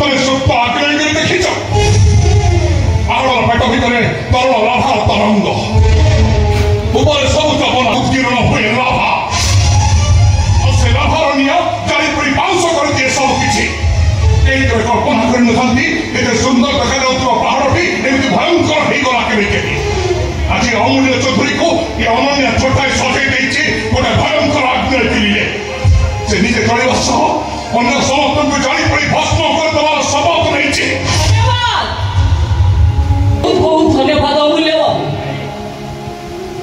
तले सुप्त आग्नेय देखिछ आहर पेट भितर तरल लाभा तरंग ऊपर सबुज बन उत्कीर्ण हुए लाभा से लाभार निया चारि परि पांच कर दिए सब किछि कल्पना कर नथांती सुंदर देखा जाउଥିବା पहाड़टी एमती भयंकर हो गला केमिति आज अमूल्य चौधरी को ये अनन्या छोटाई सजाई देछि गोटे भयंकर आग्नेय दिल्ली से निजे चलवा सह अन्य समस्त को जानी पड़ी भस्म कर देवार शपथ नहीं बहुत धन्यवाद अमूल्य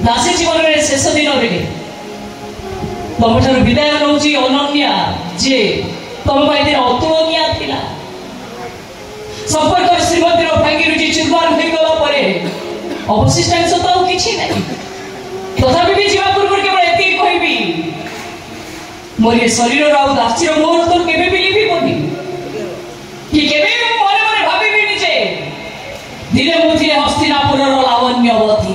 दासी जीवन में शेष दिन में तुम ठार विदाय नौची अनन्या जे तुम दिन अतुलनीय थिला संपर्क श्रीमती भांगी रुचि चुरमार हो गला अवशिष्टांश तो किछि नहीं तथापि भी जीवा पूर्व केवल एति कहबी मोर ये शरीर राउ दासीर मोर तो केबे भी लिभिबोनी कि केबे मन मन भाबिबी निजे धीरे मुथिले हस्तिनापुरर लावण्यवती